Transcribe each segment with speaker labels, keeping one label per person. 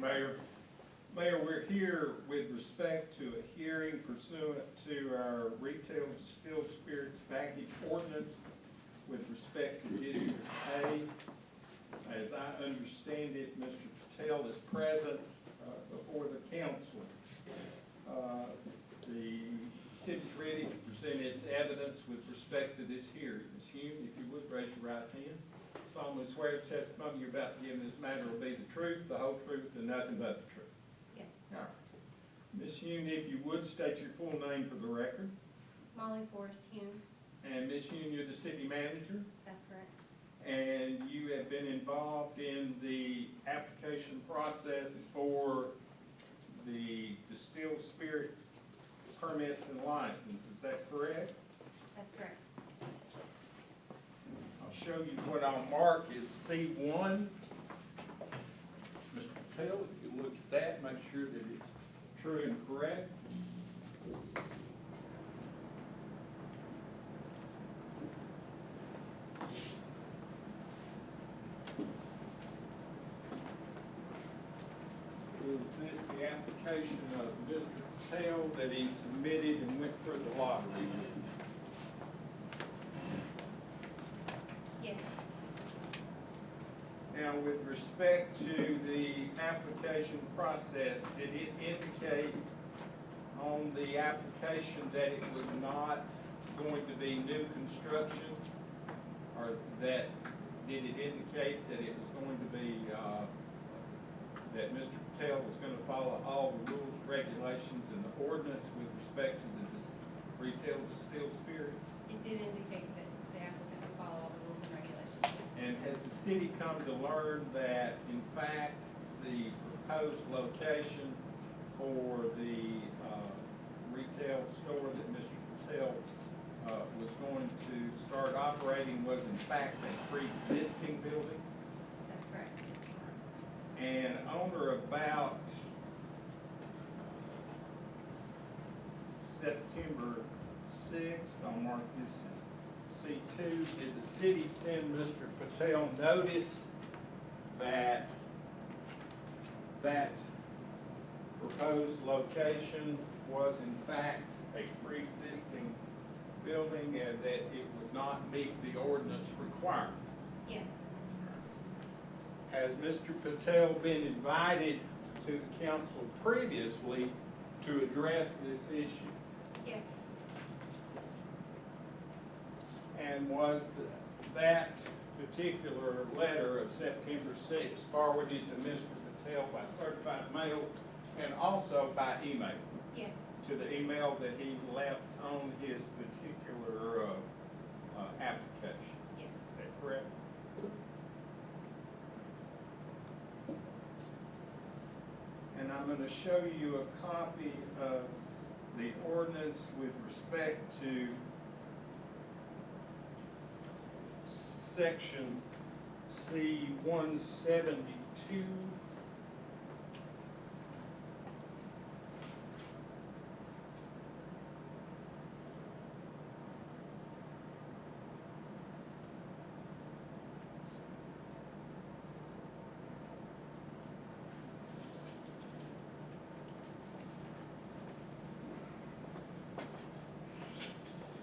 Speaker 1: Mayor. Mayor, we're here with respect to a hearing pursuant to our retail distilled spirits package ordinance with respect to District A. As I understand it, Mr. Patel is present before the council. The city's ready to present its evidence with respect to this hearing. Ms. Hume, if you would, raise your right hand. Solemnly swear the testimony you're about to give in this matter will be the truth, the whole truth, and nothing but the truth.
Speaker 2: Yes.
Speaker 1: All right. Ms. Hume, if you would, state your full name for the record.
Speaker 2: Molly Forrest Hume.
Speaker 1: And Ms. Hume, you're the city manager,
Speaker 2: That's correct.
Speaker 1: and you have been involved in the application process for the distilled spirit permits and licenses. Is that correct?
Speaker 2: That's correct.
Speaker 1: I'll show you what I'll mark is C1. Mr. Patel, if you look at that, make sure that it's true and correct. Is this the application of Mr. Patel that he submitted and went through the lottery with?
Speaker 2: Yes.
Speaker 1: Now, with respect to the application process, did it indicate on the application that it was not going to be new construction? Or that, did it indicate that it was going to be, that Mr. Patel was going to follow all the rules, regulations, and the ordinance with respect to the retail distilled spirits?
Speaker 2: It did indicate that the applicant would follow all the rules and regulations.
Speaker 1: And has the city come to learn that, in fact, the proposed location for the retail store that Mr. Patel was going to start operating was in fact a pre-existing building?
Speaker 2: That's correct.
Speaker 1: And on or about September 6th, I'll mark this as C2, did the city send Mr. Patel notice that that proposed location was in fact a pre-existing building and that it would not meet the ordinance requirement?
Speaker 2: Yes.
Speaker 1: Has Mr. Patel been invited to the council previously to address this issue?
Speaker 2: Yes.
Speaker 1: And was that particular letter of September 6th forwarded to Mr. Patel by certified mail and also by email?
Speaker 2: Yes.
Speaker 1: To the email that he left on his particular application?
Speaker 2: Yes.
Speaker 1: Is that correct? And I'm going to show you a copy of the ordinance with respect to section C-172.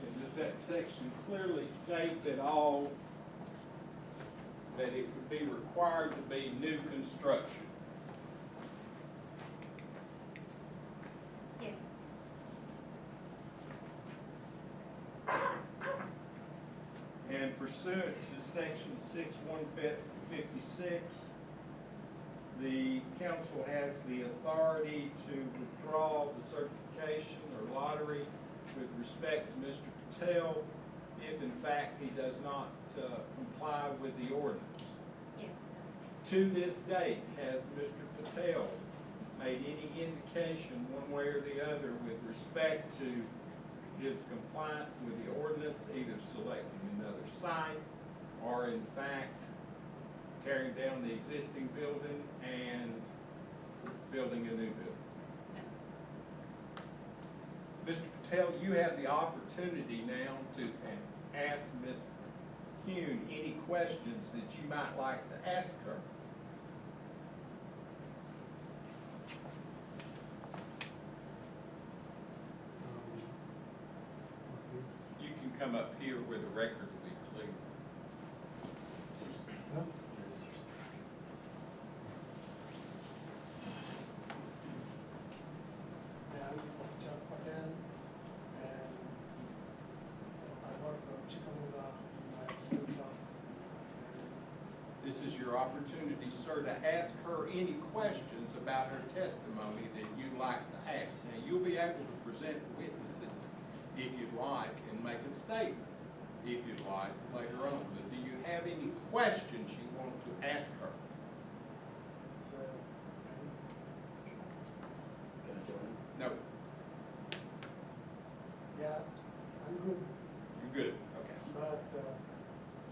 Speaker 1: And does that section clearly state that that it would be required to be new construction?
Speaker 2: Yes.
Speaker 1: And pursuant to section 6-156, the council has the authority to withdraw the certification or lottery with respect to Mr. Patel if in fact he does not comply with the ordinance.
Speaker 2: Yes.
Speaker 1: To this date, has Mr. Patel made any indication one way or the other with respect to his compliance with the ordinance, either selecting another site or in fact tearing down the existing building and building a new building?
Speaker 2: No.
Speaker 1: Mr. Patel, you have the opportunity now to ask Ms. Hume any questions that you might like to ask her. come up here where the record will be clear.
Speaker 3: No? Yeah, I'm Chuck Patel, and I work from Chickamauga in my school shop.
Speaker 1: This is your opportunity, sir, to ask her any questions about her testimony that you'd like to ask. Now, you'll be able to present witnesses if you'd like and make a statement if you'd like later on. But do you have any questions you want to ask her?
Speaker 3: It's,
Speaker 4: Gonna join?
Speaker 1: No,
Speaker 3: yeah, I'm good,
Speaker 1: you're good. Okay.
Speaker 3: but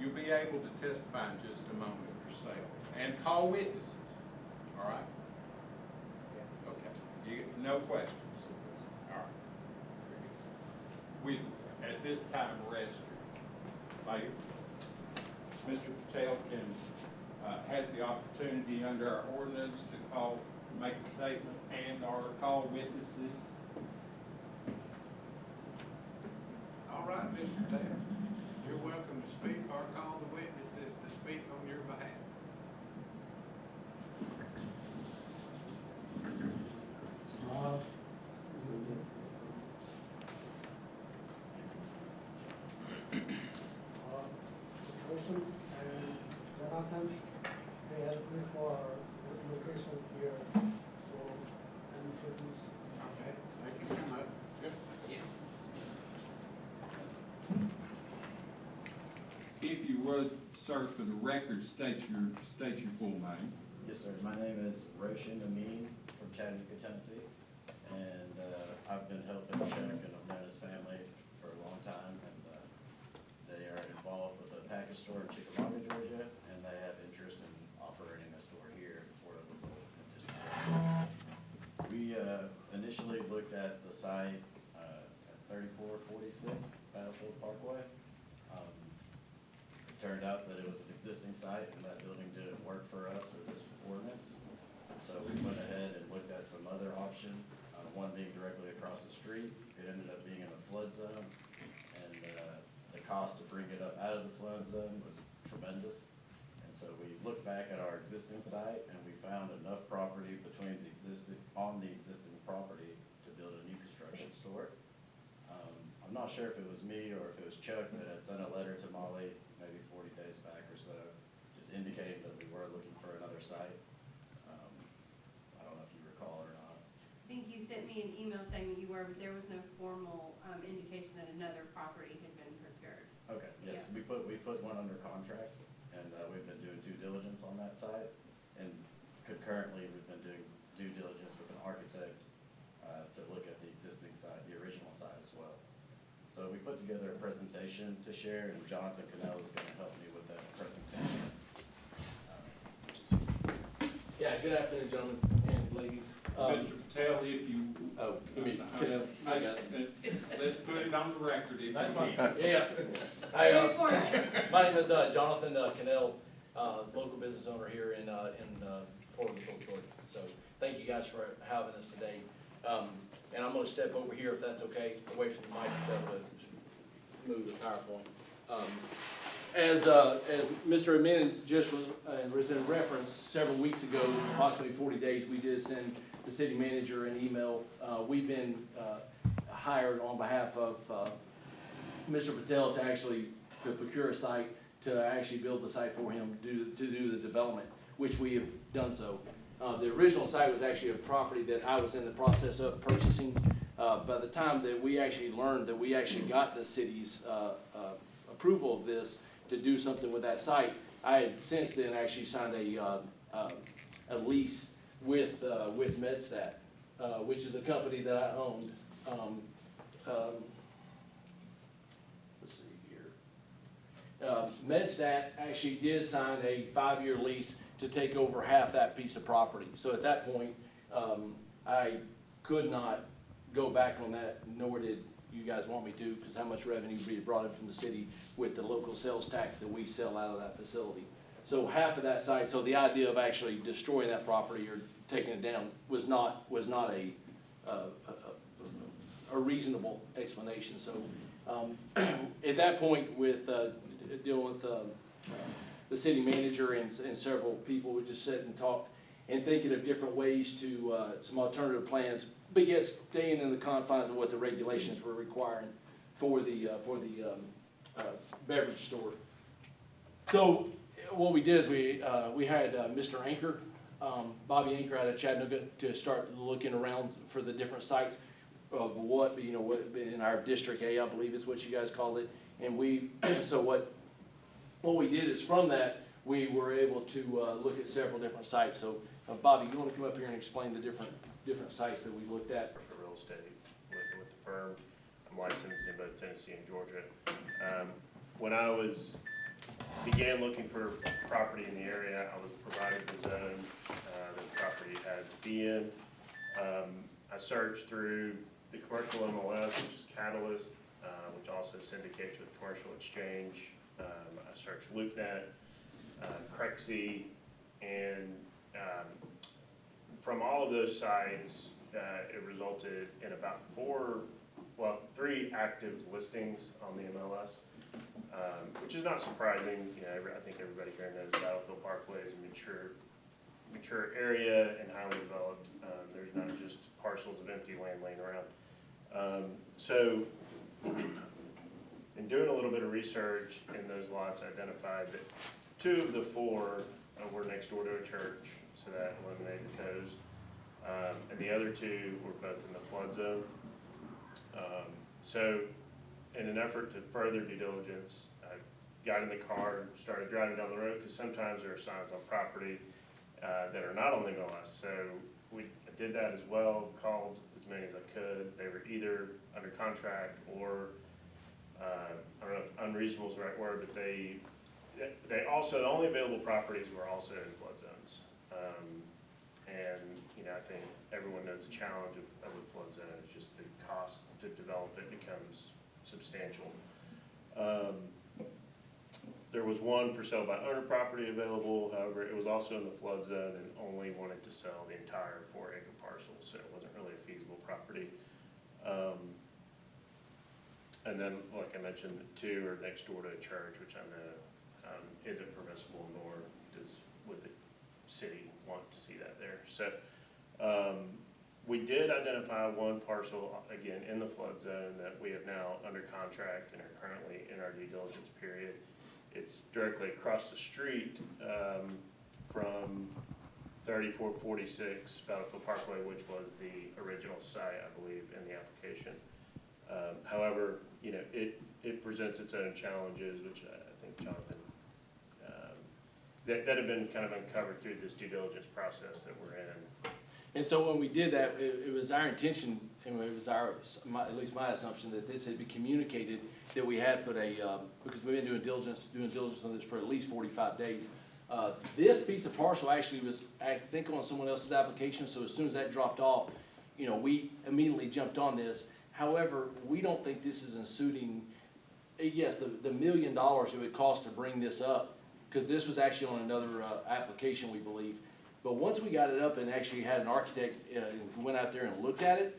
Speaker 1: You'll be able to testify in just a moment yourself and call witnesses, all right?
Speaker 3: yeah.
Speaker 1: Okay, you, no questions? All right. We, at this time, rest your mayor. Mr. Patel has the opportunity under our ordinance to call, make a statement and/or call witnesses.
Speaker 5: All right, Mr. Patel, you're welcome to speak or call the witnesses to speak on your behalf.
Speaker 3: This person and Jonathan, they helped me for location here, so I'm introduced.
Speaker 5: Okay, they can come up.
Speaker 1: If you would, sir, for the record, state your full name.
Speaker 4: Yes, sir. My name is Roshan Amin from Chattanooga, Tennessee. And I've been helping Chuck and I've known his family for a long time. And they are involved with a package store in Chickamauga, Georgia. And they have interest in operating a store here in Fort Oglethorpe. We initially looked at the site at 3446 Battlefield Parkway. It turned out that it was an existing site and that building didn't work for us or this ordinance. And so we went ahead and looked at some other options, one being directly across the street. It ended up being in a flood zone, and the cost to bring it up out of the flood zone was tremendous. And so we looked back at our existing site and we found enough property on the existing property to build a new construction store. I'm not sure if it was me or if it was Chuck that had sent a letter to Molly maybe 40 days back or so, just indicating that we were looking for another site. I don't know if you recall or not.
Speaker 2: I think you sent me an email saying that you were, but there was no formal indication that another property had been procured.
Speaker 4: Okay, yes,
Speaker 2: Yeah.
Speaker 4: we put one under contract, and we've been doing due diligence on that site. And concurrently, we've been doing due diligence with an architect to look at the existing site, the original site as well. So we put together a presentation to share, and Jonathan Cannell is gonna help me with that presentation.
Speaker 6: Yeah, good afternoon, gentlemen and ladies.
Speaker 1: Mr. Patel, if you.
Speaker 6: Oh, let me- I got it.
Speaker 1: Let's put it on the record if you
Speaker 6: That's fine.
Speaker 1: can.
Speaker 6: Yeah. Hi, my name is Jonathan Cannell, local business owner here in Fort Oglethorpe, Georgia. So thank you guys for having us today. And I'm gonna step over here, if that's okay, away from the mic, to be able to move the PowerPoint. As Mr. Amin just was in reference, several weeks ago, approximately 40 days, we did send the city manager an email. We've been hired on behalf of Mr. Patel to procure a site, to actually build the site for him, to do the development, which we have done so. The original site was actually a property that I was in the process of purchasing. By the time that we actually learned that we actually got the city's approval of this to do something with that site, I had since then actually signed a lease with MedStat, which is a company that I owned. Let's see here. MedStat actually did sign a 5-year lease to take over half that piece of property. So at that point, I could not go back on that, nor did you guys want me to, because how much revenue we brought in from the city with the local sales tax that we sell out of that facility. So half of that site, so the idea of actually destroying that property or taking it down was not a reasonable explanation. So At that point, with dealing with the city manager and several people, we just sat and talked and thinking of different ways to, some alternative plans, but yet staying in the confines of what the regulations were requiring for the beverage store. So what we did is we had Mr. Anchor, Bobby Anchor out of Chattanooga, to start looking around for the different sites of what in our District A, I believe is what you guys called it. And so what we did is from that, we were able to look at several different sites. So Bobby, you want to come up here and explain the different sites that we looked at?
Speaker 7: For real estate with the firm. I'm licensed in both Tennessee and Georgia. When I began looking for property in the area, I was provided the zone that the property had to be in. I searched through the commercial MLS, which is Catalyst, which also syndicates with Commercial Exchange. I searched LoopNet, Crexy, and from all of those sites, it resulted in about 3 active listings on the MLS, which is not surprising. You know, I think everybody here knows Battlefield Parkway is a mature area and highly developed. There's not just parcels of empty land laying around. So in doing a little bit of research in those lots, I identified that 2 of the 4 were next door to a church, so that eliminated those. And the other 2 were both in the flood zone. So in an effort to further due diligence, I got in the car and started driving down the road, because sometimes there are signs on property that are not on the MLS. So I did that as well, called as many as I could. They were either under contract or, I don't know if unreasonable is the right word, but they also, the only available properties were also in flood zones. And, you know, I think everyone knows the challenge of a flood zone is just the cost to develop it becomes substantial. There was one for sale by owner property available, however, it was also in the flood zone and only wanted to sell the entire 4-acre parcel, so it wasn't really a feasible property. And then, like I mentioned, the 2 are next door to a church, which I know isn't permissible, nor would the city want to see that there. So we did identify one parcel, again, in the flood zone that we have now under contract and are currently in our due diligence period. It's directly across the street from 3446 Battlefield Parkway, which was the original site, I believe, in the application. However, you know, it presents its own challenges, which I think Jonathan, that have been kind of uncovered through this due diligence process that we're in.
Speaker 6: And so when we did that, it was our intention, and it was at least my assumption, that this had been communicated, that we had put because we've been doing diligence on this for at least 45 days. This piece of parcel actually was, I think, on someone else's application, so as soon as that dropped off, you know, we immediately jumped on this. However, we don't think this is suiting, yes, the $1 million it would cost to bring this up, because this was actually on another application, we believe. But once we got it up and actually had an architect went out there and looked at it,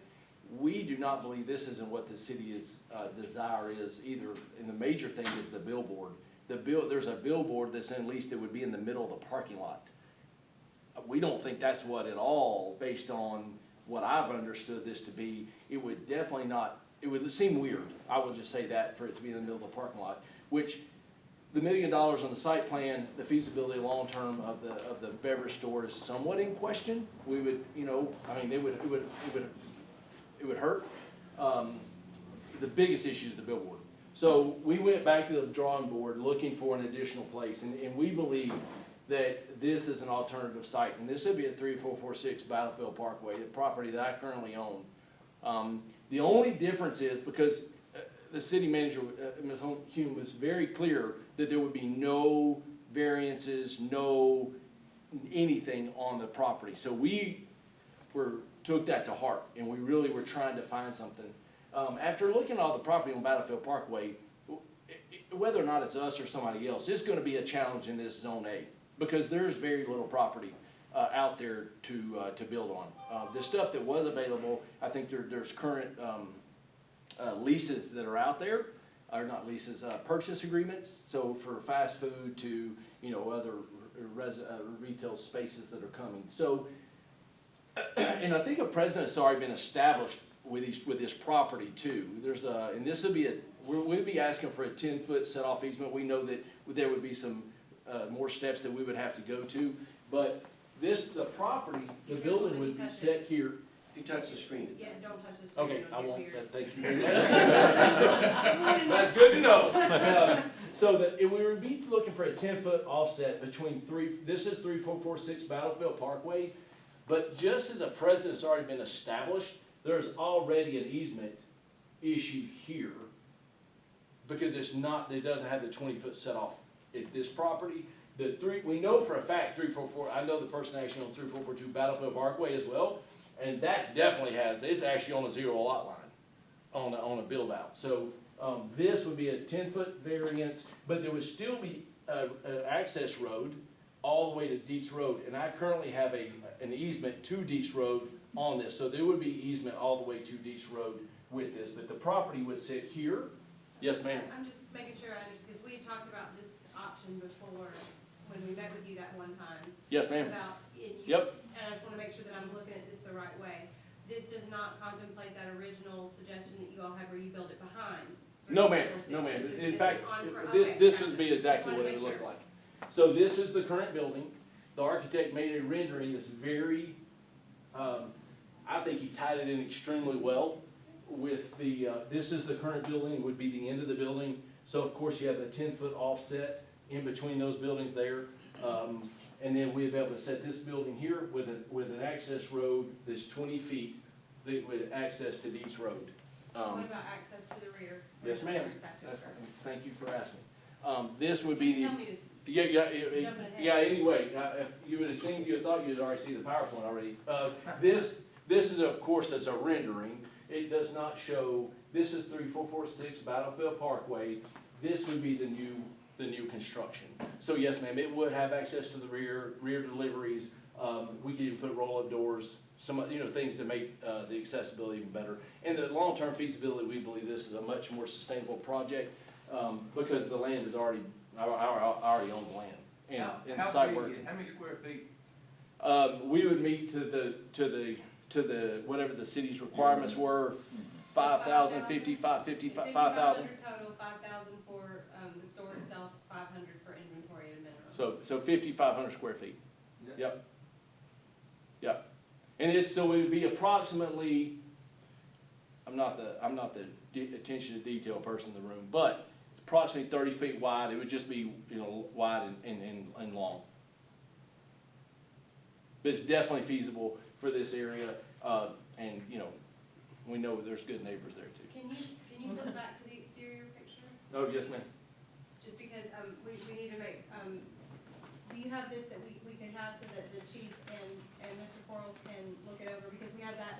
Speaker 6: we do not believe this isn't what the city's desire is either. And the major thing is the billboard. There's a billboard that's in lease that would be in the middle of the parking lot. We don't think that's what at all, based on what I've understood this to be. It would definitely not, it would seem weird, I will just say that, for it to be in the middle of the parking lot, which the $1 million on the site plan, the feasibility long-term of the beverage store is somewhat in question. We would, you know, I mean, it would hurt. The biggest issue is the billboard. So we went back to the drawing board looking for an additional place, and we believe that this is an alternative site, and this would be at 3446 Battlefield Parkway, the property that I currently own. The only difference is because the city manager, Ms. Hume, was very clear that there would be no variances, no anything on the property. So we took that to heart, and we really were trying to find something. After looking at all the property on Battlefield Parkway, whether or not it's us or somebody else, it's going to be a challenge in this Zone A, because there's very little property out there to build on. The stuff that was available, I think there's current leases that are out there, or not leases, purchase agreements. So for fast food to, other retail spaces that are coming. So, and I think a precedent's already been established with this property too. There's and this would be we'd be asking for a 10-foot set-off easement. We know that there would be some more steps that we would have to go to, but the property, the building would be set here.
Speaker 8: If you touch the screen.
Speaker 2: Yeah, don't touch the screen.
Speaker 6: Okay, I
Speaker 2: it'll
Speaker 6: won't,
Speaker 2: get weird.
Speaker 6: thank you very much. That's good to know. So that, we would be looking for a 10-foot offset between this is 3446 Battlefield Parkway, but just as a precedent's already been established, there's already an easement issued here, because it doesn't have the 20-foot set off at this property. We know for a fact 344, I know the person actually on 3442 Battlefield Parkway as well, and that's definitely it's actually on a 0 lot line, on a build out. So, this would be a 10-foot variance, but there would still be an access road all the way to Dietz Road, and I currently have an easement to Dietz Road on this, so there would be easement all the way to Dietz Road with this, but the property would sit here. Yes, ma'am?
Speaker 2: I'm just making sure I understand, because we talked about this option before, when we met with you that one time.
Speaker 6: Yes, ma'am? Yep.
Speaker 2: And I just want to make sure that I'm looking at this the right way. This does not contemplate that original suggestion that you all had where you build it behind.
Speaker 6: No, ma'am,
Speaker 2: 3446.
Speaker 6: no, ma'am.
Speaker 2: This
Speaker 6: In
Speaker 2: is
Speaker 6: fact,
Speaker 2: on for-
Speaker 6: this
Speaker 2: okay,
Speaker 6: would
Speaker 2: gotcha.
Speaker 6: be exactly
Speaker 2: Just
Speaker 6: what
Speaker 2: wanted
Speaker 6: it
Speaker 2: to
Speaker 6: would
Speaker 2: make
Speaker 6: look
Speaker 2: sure.
Speaker 6: like. So this is the current building. The architect made a rendering that's very, I think he tied it in extremely well with this is the current building, would be the end of the building. So of course you have a 10-foot offset in between those buildings there. And then we'd be able to set this building here with an access road that's 20 feet that would access to Dietz Road.
Speaker 2: What about access to the rear?
Speaker 6: Yes, ma'am.
Speaker 2: That's-
Speaker 6: Thank you for asking. This would be
Speaker 2: Tell me to
Speaker 6: yeah,
Speaker 2: Jumping ahead.
Speaker 6: yeah, anyway, if you would have seen, you would thought you'd already see the PowerPoint already. This is, of course, as a rendering. It does not show, this is 3446 Battlefield Parkway. This would be the new construction. So yes, ma'am, it would have access to the rear deliveries. We could even put roll-up doors, some, things to make the accessibility even better. And the long-term feasibility, we believe this is a much more sustainable project because the land is already own the land. And the site work.
Speaker 5: How many square feet?
Speaker 6: We would meet to the whatever the city's requirements were, 5,000, 5,000.
Speaker 2: 5,500 total, 5,000 for the store itself, 500 for inventory at a minimum.
Speaker 6: So 5,500 square feet. Yep. Yep. And it would be approximately, I'm not the attention to detail person in the room, but approximately 30 feet wide. It would just be, wide and long. But it's definitely feasible for this area, and, we know there's good neighbors there too.
Speaker 2: Can you flip back to the exterior picture?
Speaker 6: Oh, yes, ma'am.
Speaker 2: Just because, we need to make, do you have this that we could have so that the chief and Mr. Quarles can look it over? Because we have that,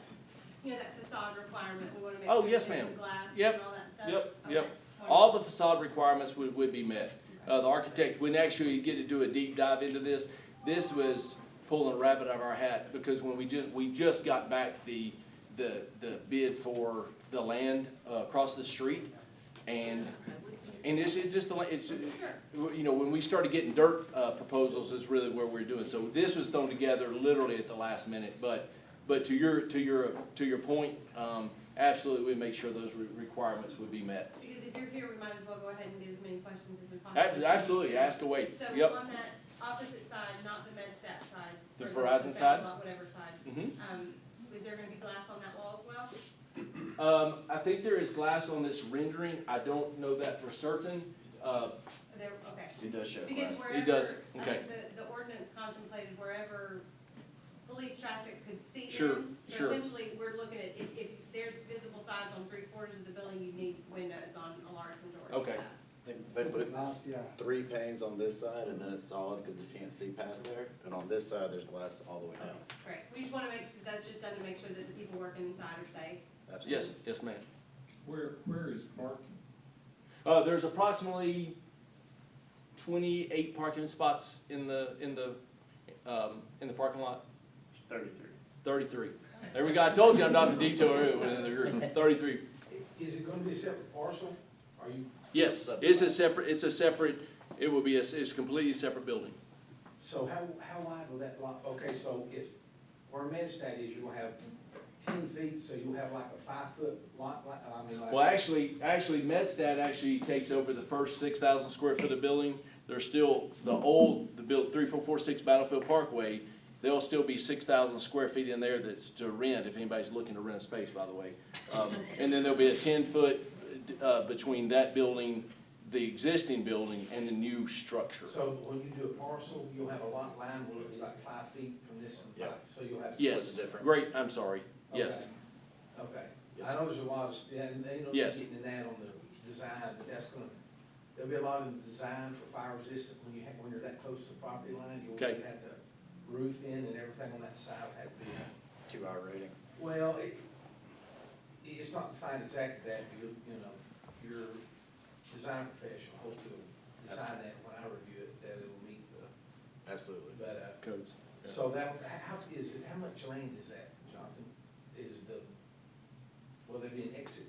Speaker 2: that facade requirement, we wanna make
Speaker 6: Oh,
Speaker 2: sure
Speaker 6: yes,
Speaker 2: there's
Speaker 6: ma'am.
Speaker 2: some glass
Speaker 6: Yep,
Speaker 2: and all that stuff?
Speaker 6: yep,
Speaker 2: Okay,
Speaker 6: yep.
Speaker 2: wonderful.
Speaker 6: All the facade requirements would be met. The architect, when actually get to do a deep dive into this, this was pulling a rabbit out of our hat, because when we just got back the bid for the land across the street, and it's just when we started getting dirt proposals is really where we're doing. So this was thrown together literally at the last minute, but to your point, absolutely we make sure those requirements would be met.
Speaker 2: Because if you're here, we might as well go ahead and get as many questions as we possibly can.
Speaker 6: Absolutely, ask away.
Speaker 2: So
Speaker 6: Yep.
Speaker 2: on that opposite side, not the MedStat side.
Speaker 6: The
Speaker 2: or
Speaker 6: Verizon side?
Speaker 2: Whatever side,
Speaker 6: Mhm.
Speaker 2: Is there gonna be glass on that wall as well?
Speaker 6: I think there is glass on this rendering. I don't know that for certain.
Speaker 2: There, okay.
Speaker 4: It does show
Speaker 2: Because
Speaker 4: glass.
Speaker 2: wherever,
Speaker 6: It does, okay.
Speaker 2: The ordinance contemplated wherever police traffic could see in.
Speaker 6: Sure,
Speaker 2: So
Speaker 6: sure.
Speaker 2: essentially, we're looking at, if there's visible signs on 3/4 of the building, you need windows on a large majority of
Speaker 6: Okay.
Speaker 2: that.
Speaker 4: They put
Speaker 3: Yeah.
Speaker 4: 3 panes on this side, and then it's solid because you can't see past there. And on this side, there's glass all the way down.
Speaker 2: Great, we just wanna make sure, that's just done to make sure that the people working inside are safe.
Speaker 4: Absolutely.
Speaker 6: Yes, ma'am.
Speaker 1: Where is parking?
Speaker 6: There's approximately 28 parking spots in the parking lot.
Speaker 7: 33.
Speaker 6: 33. There we go. I told you I'm not the detail. 33.
Speaker 8: Is it gonna be a separate parcel, or
Speaker 5: Are you,
Speaker 6: Yes, it's a separate, it will be it's a completely separate building.
Speaker 5: so how wide will that lot, okay, so if, where MedStat is, you're gonna have 10 feet, so you'll have like a 5-foot lot, like, I mean, like.
Speaker 6: Well, actually, MedStat actually takes over the first 6,000 square foot of building. There's still the built 3446 Battlefield Parkway, there'll still be 6,000 square feet in there that's to rent, if anybody's looking to rent a space, by the way. And then there'll be a 10-foot between that building, the existing building, and the new structure.
Speaker 5: So when you do a parcel, you'll have a lot line where it's like 5 feet from this and 5,
Speaker 4: Yep.
Speaker 5: so you'll have.
Speaker 6: Yes,
Speaker 4: difference.
Speaker 6: great, I'm sorry, yes.
Speaker 5: Okay.
Speaker 4: Yes,
Speaker 5: I know there's a lot of, yeah, and they know you're
Speaker 6: Yes.
Speaker 5: getting in that on the design, but that's gonna, there'll be a lot of design for fire resistant when when you're that close to the property line. You'll
Speaker 6: Okay.
Speaker 5: have the roof in and everything on that side will have to be.
Speaker 4: 2-hour rating.
Speaker 5: Well, it's not defined exactly that, but you know, your design professional hopefully will design that when I review it, that it'll meet the,
Speaker 4: Absolutely.
Speaker 5: but,
Speaker 6: Codes.
Speaker 5: so that, how is it, how much land is that, Jonathan? Will there be an exit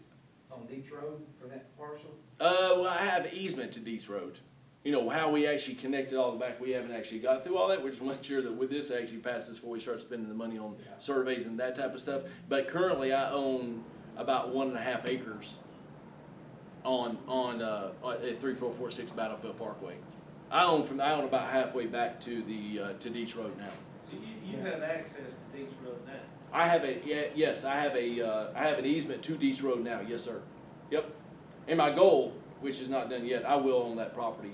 Speaker 5: on Deep Road for that parcel?
Speaker 6: Well, I have easement to Dees Road. You know, how we actually connected all the back, we haven't actually got through all that. We're just making sure that with this actually passes before we start spending the money on
Speaker 5: Yeah.
Speaker 6: surveys and that type of stuff. But currently, I own about 1.5 acres on at 3446 Battlefield Parkway. I own about halfway back to the to Dees Road now.
Speaker 8: So you have access to Deeks Road now?
Speaker 6: I have I have an easement to Dees Road now, yes, sir. Yep. And my goal, which is not done yet, I will own that property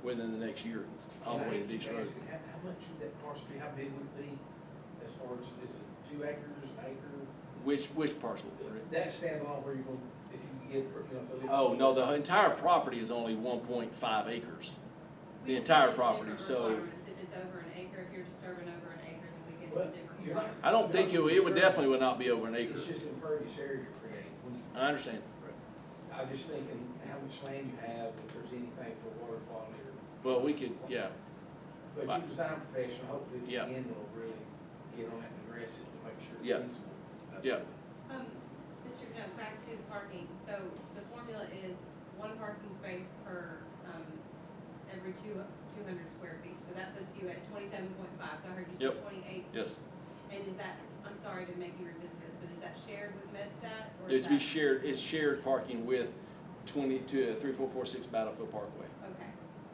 Speaker 6: within the next year, all the way to Dees Road.
Speaker 5: How much would that parcel be, how big would it be, as far as, is it 2 acres, an acre?
Speaker 6: Which parcel?
Speaker 5: That standalone where you're going, if you get, you know, if they.
Speaker 6: Oh, no, the entire property is only 1.5 acres. The
Speaker 2: We just
Speaker 6: entire
Speaker 2: need
Speaker 6: property,
Speaker 2: different
Speaker 6: so
Speaker 2: requirements. If it's over an acre, if you're disturbing over an acre, then we get
Speaker 5: Well,
Speaker 2: into different
Speaker 5: you're not-
Speaker 2: requirements.
Speaker 6: I don't think it would definitely would not be over an acre.
Speaker 5: It's just an impervious area you're creating. When you,
Speaker 6: I understand.
Speaker 5: I'm just thinking how much land you have, if there's anything for water quality or.
Speaker 6: Well, we could, yeah.
Speaker 5: But your design professional, hopefully, at
Speaker 6: Yeah.
Speaker 5: the end will really get on it and address it to make sure it's
Speaker 6: Yeah.
Speaker 5: feasible.
Speaker 6: Yeah.
Speaker 2: Mr. No, back to the parking. So the formula is 1 parking space per, every 200 square feet. So that puts you at 27.5. So I heard you say
Speaker 6: Yep.
Speaker 2: 28.
Speaker 6: Yes.
Speaker 2: And is that, I'm sorry to make you revisit this, but is that shared with MedStat? Or is
Speaker 6: It's shared parking with 3446 Battlefield Parkway.
Speaker 2: Okay.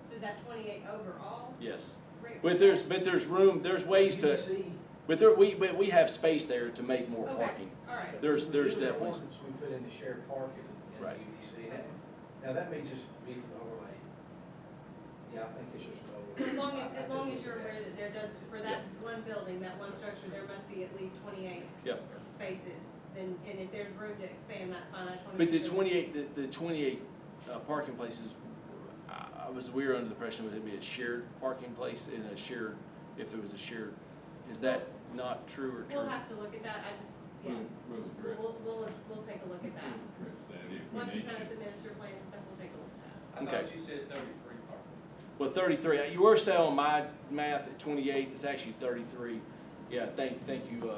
Speaker 2: So is that 28 overall?
Speaker 6: Yes.
Speaker 2: Great.
Speaker 6: But there's room, there's ways to,
Speaker 5: UDC,
Speaker 6: but we have space there to make more
Speaker 2: Okay,
Speaker 6: parking.
Speaker 2: all right.
Speaker 6: There's
Speaker 5: the
Speaker 6: definitely,
Speaker 5: ordinance we put in the shared parking in the
Speaker 6: Right.
Speaker 5: UDC. Now, that may just be for the overlay. Yeah, I think it's just an overlay.
Speaker 2: As long as you're aware that there does, for that one building, that one structure, there must be at least 28
Speaker 6: Yep.
Speaker 2: spaces. Then, and if there's room to expand, that's fine. I just want to.
Speaker 6: but the 28 parking places, we were under the impression it would be a shared parking place and a shared, if it was a shared, is that not true or true?
Speaker 2: We'll have to look at that. I just, yeah. We'll take a look at that. Once you kind of submit your plan and stuff, we'll take a look at that.
Speaker 8: I
Speaker 6: Okay.
Speaker 8: thought you said 33 parking.
Speaker 6: Well, 33, you were still on my math at 28, it's actually 33. Yeah, thank you,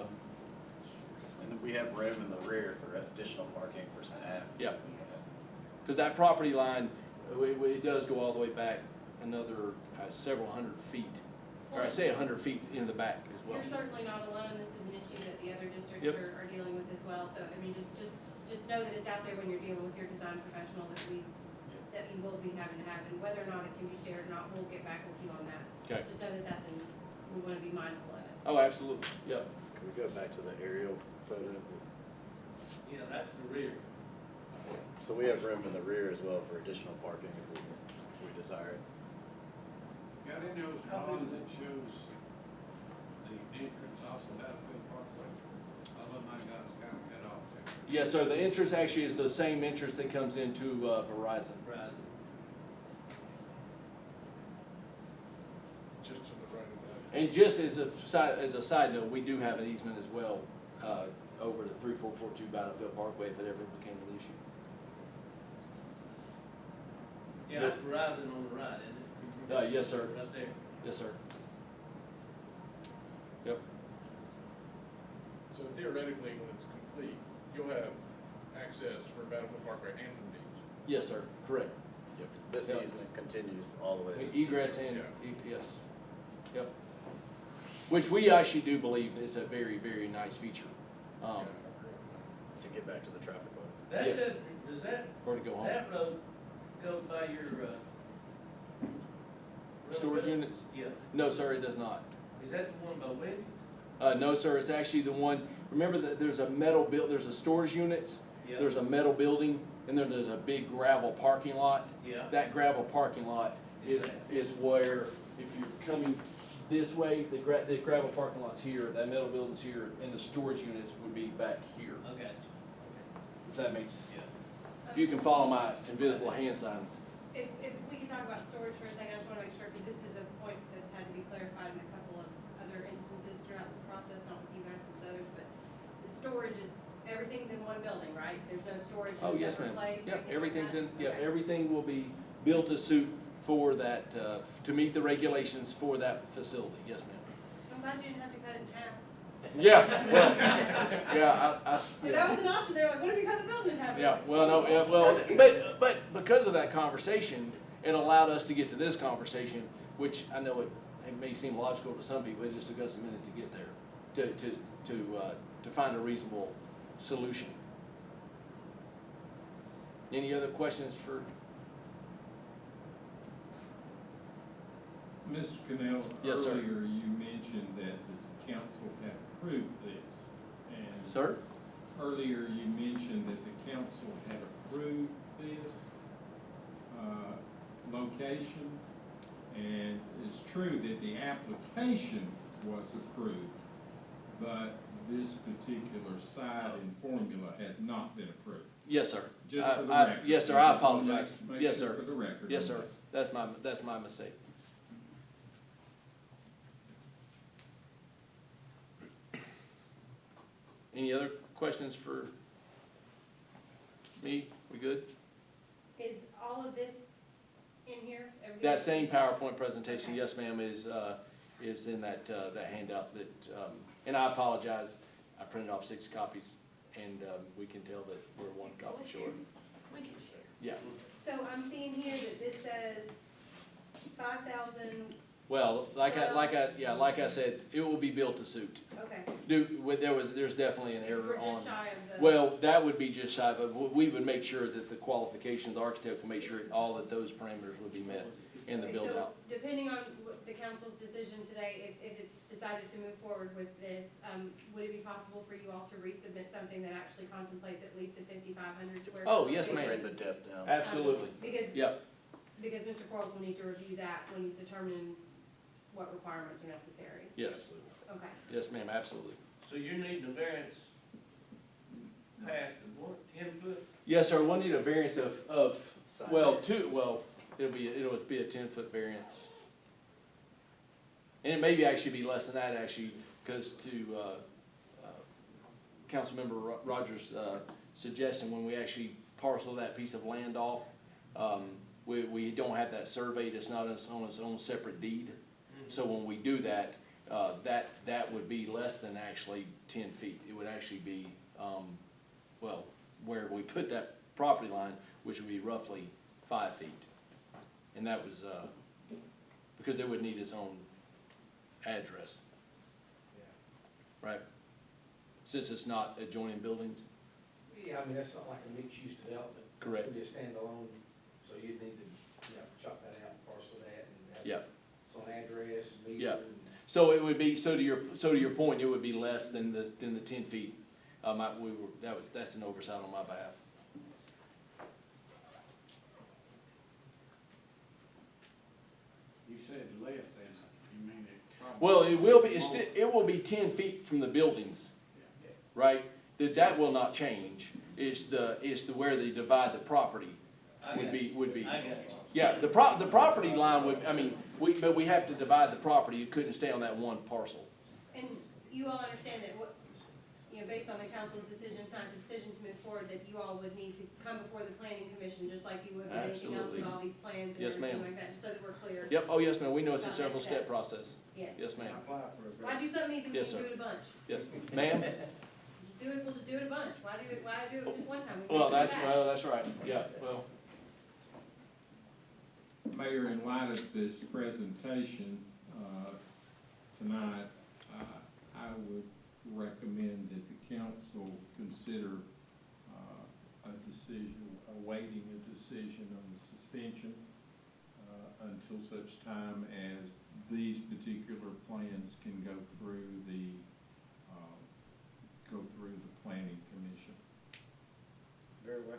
Speaker 4: And then we have room in the rear for additional parking for staff.
Speaker 6: yeah. Because that property line, it does go all the way back another several hundred feet. Or I say 100 feet in the back as well.
Speaker 2: You're certainly not alone. This is an issue that the other districts
Speaker 6: Yep.
Speaker 2: are dealing with as well. So, I mean, just know that it's out there when you're dealing with your design professional that you will be having to have. And whether or not it can be shared or not, we'll get back with you on that.
Speaker 6: Okay.
Speaker 2: Just know that we want to be mindful of it.
Speaker 6: Oh, absolutely, yep.
Speaker 4: Can we go back to the aerial photo?
Speaker 8: Yeah, that's the rear.
Speaker 4: So we have room in the rear as well for additional parking if we desire it.
Speaker 5: Got any of those drawings that shows the entrance off the Battlefield Parkway? All of my guys kind of cut off there.
Speaker 6: Yeah, so the entrance actually is the same entrance that comes into Verizon.
Speaker 5: Just to the right of that.
Speaker 6: And just as a side note, we do have an easement as well over the 3442 Battlefield Parkway if it ever became an issue.
Speaker 8: Yeah, that's Verizon on the right, isn't it?
Speaker 6: Yes, sir.
Speaker 8: Right there.
Speaker 6: Yes, sir. Yep.
Speaker 9: So theoretically, when it's complete, you'll have access for Battlefield Parkway and from Deeds.
Speaker 6: Yes, sir, correct.
Speaker 4: Yep, this
Speaker 6: Yeah.
Speaker 4: easement continues all the way. to
Speaker 6: Egress
Speaker 4: Deep
Speaker 6: and,
Speaker 4: Street.
Speaker 6: yes, yep. Which we actually do believe is a very, very nice feature,
Speaker 4: To get back to the traffic light.
Speaker 8: That
Speaker 6: Yes.
Speaker 8: does that,
Speaker 6: or to go home.
Speaker 8: that road goes by your,
Speaker 6: Storage
Speaker 8: railroad?
Speaker 6: units?
Speaker 8: Yeah,
Speaker 6: No, sir, it does not.
Speaker 8: is that the one by Wendy's?
Speaker 6: No, sir, it's actually the one, remember that there's a there's a storage unit,
Speaker 8: Yeah.
Speaker 6: there's a metal building, and then there's a big gravel parking lot.
Speaker 8: Yeah.
Speaker 6: That gravel parking lot is where, if you're coming this way, the gravel parking lot's here, that metal building's here, and the storage units would be back here,
Speaker 8: I got
Speaker 6: if that makes,
Speaker 8: you,
Speaker 6: if you can follow my invisible hand signs.
Speaker 2: If we can talk about storage for a second, I just wanna make sure, because this is a point that's had to be clarified in a couple of other instances throughout this process, not with you guys, but with others, but the storage is, everything's in one building, right? There's no storage
Speaker 6: Oh,
Speaker 2: in a
Speaker 6: yes,
Speaker 2: separate
Speaker 6: ma'am.
Speaker 2: place or
Speaker 6: Yeah,
Speaker 2: anything like
Speaker 6: everything's
Speaker 2: that?
Speaker 6: in, yeah,
Speaker 2: Okay.
Speaker 6: everything will be built to suit for that, to meet the regulations for that facility, yes, ma'am.
Speaker 2: I'm glad you didn't have to cut it in half.
Speaker 6: Yeah, well, yeah,
Speaker 2: If
Speaker 6: yeah.
Speaker 2: that was an option, they're like, what if you cut the building in half?
Speaker 6: Yeah, well, no, yeah, well, but because of that conversation, it allowed us to get to this conversation, which I know it may seem logical to some people, it just took us a minute to get there, to find a reasonable solution. Any other questions for,
Speaker 9: Mr. Cannell,
Speaker 6: Yes, sir.
Speaker 9: earlier you mentioned that the council had approved this. And
Speaker 6: sir?
Speaker 9: earlier you mentioned that the council had approved this location. And it's true that the application was approved, but this particular site and formula has not been approved.
Speaker 6: Yes, sir.
Speaker 9: Just for the
Speaker 6: I-
Speaker 9: record.
Speaker 6: Yes, sir, I
Speaker 9: Just wanna
Speaker 6: apologize.
Speaker 9: make
Speaker 6: Yes,
Speaker 9: sure
Speaker 6: sir.
Speaker 9: For the record.
Speaker 6: Yes, sir, that's my mistake. Any other questions for me? We good?
Speaker 2: Is all of this in here? Everything?
Speaker 6: That same PowerPoint presentation, yes, ma'am, is in that handout that, and I apologize, I printed off 6 copies, and we can tell that we're 1 copy short. Yeah,
Speaker 2: So I'm seeing here that this says 5,000,
Speaker 6: well, like I said, it will be built to suit.
Speaker 2: okay.
Speaker 6: There's definitely an error
Speaker 2: We're
Speaker 6: on.
Speaker 2: just shy of the.
Speaker 6: Well, that would be just shy, but we would make sure that the qualifications, the architect will make sure all that those parameters would be met in the
Speaker 2: Okay,
Speaker 6: build
Speaker 2: so
Speaker 6: out.
Speaker 2: depending on what the council's decision today, if it's decided to move forward with this, would it be possible for you all to resubmit something that actually contemplates at least a 5,500 square?
Speaker 6: Oh,
Speaker 2: foot
Speaker 6: yes,
Speaker 2: space?
Speaker 6: ma'am.
Speaker 4: Bring the depth down.
Speaker 6: Absolutely.
Speaker 2: Because
Speaker 6: Yep,
Speaker 2: Mr. Quarles will need to review that when he's determining what requirements are necessary.
Speaker 6: yes,
Speaker 4: Absolutely.
Speaker 2: Okay.
Speaker 6: yes, ma'am, absolutely.
Speaker 8: so you're needing a variance past the what, 10 foot?
Speaker 6: Yes, sir, we'll need a variance of,
Speaker 4: Side
Speaker 6: well,
Speaker 4: variance.
Speaker 6: it'll be a 10-foot variance. And it may actually be less than that, actually, because to Councilmember Rogers' suggestion, when we actually parcel that piece of land off, we don't have that surveyed, it's not on its own separate deed. So when we do that, that would be less than actually 10 feet. It would actually be, well, where we put that property line, which would be roughly 5 feet. And that was, because it would need its own address, right? Since it's not adjoining buildings.
Speaker 5: Yeah, I mean, that's not like a mixed-use development.
Speaker 6: Correct.
Speaker 5: It's gonna be a standalone, so you'd need to, chop that out, parcel that, and have
Speaker 6: Yeah.
Speaker 5: its own address, meter,
Speaker 6: Yeah.
Speaker 5: and
Speaker 6: So it would be, so to your point, it would be less than the 10 feet. That's an oversight on my behalf.
Speaker 10: You said less than, you mean it probably.
Speaker 6: Well, it will be 10 feet from the buildings, right? That will not change. It's the where they divide the property would be.
Speaker 8: I got you.
Speaker 6: Yeah, the property line would, but we have to divide the property. It couldn't stay on that one parcel.
Speaker 2: And you all understand that based on the council's decision to move forward, that you all would need to come before the planning commission, just like you would with anything else with
Speaker 6: Absolutely.
Speaker 2: all these plans and
Speaker 6: Yes,
Speaker 2: everything
Speaker 6: ma'am.
Speaker 2: like that, just so that we're clear.
Speaker 6: Yep, oh, yes, ma'am, we know it's a
Speaker 2: About
Speaker 6: several
Speaker 2: next
Speaker 6: step
Speaker 2: steps.
Speaker 6: process.
Speaker 2: Yes.
Speaker 6: Yes, ma'am.
Speaker 10: Apply for a
Speaker 2: Why do something easy when
Speaker 6: Yes,
Speaker 2: you
Speaker 6: sir.
Speaker 2: do it a bunch?
Speaker 6: Yes, ma'am?
Speaker 2: We'll just do it a bunch. Why do it just one time? We
Speaker 6: Well,
Speaker 2: can do it
Speaker 6: that's
Speaker 2: back.
Speaker 6: right, yeah, well,
Speaker 9: Mayor, in light of this presentation tonight, I would recommend that the council consider a decision, awaiting a decision on the suspension until such time as these particular plans can go through the planning commission.
Speaker 10: Very well.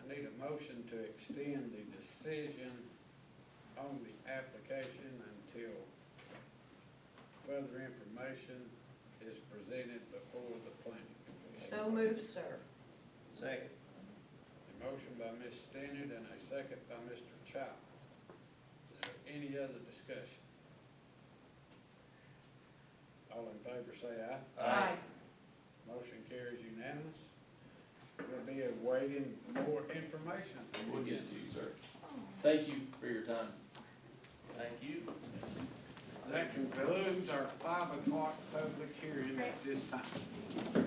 Speaker 10: I need a motion to extend the decision on the application until further information is presented before the planning commission.
Speaker 11: So moved, sir.
Speaker 8: Second.
Speaker 5: A motion by Ms. Stennard and a second by Mr. Child. Is there any other discussion? All in favor say aye.
Speaker 11: Aye.
Speaker 5: Motion carries unanimous. We'll be awaiting more information.
Speaker 6: We'll get it to you, sir. Thank you for your time.
Speaker 8: Thank you.
Speaker 10: That concludes our 5 o'clock public hearing at this time.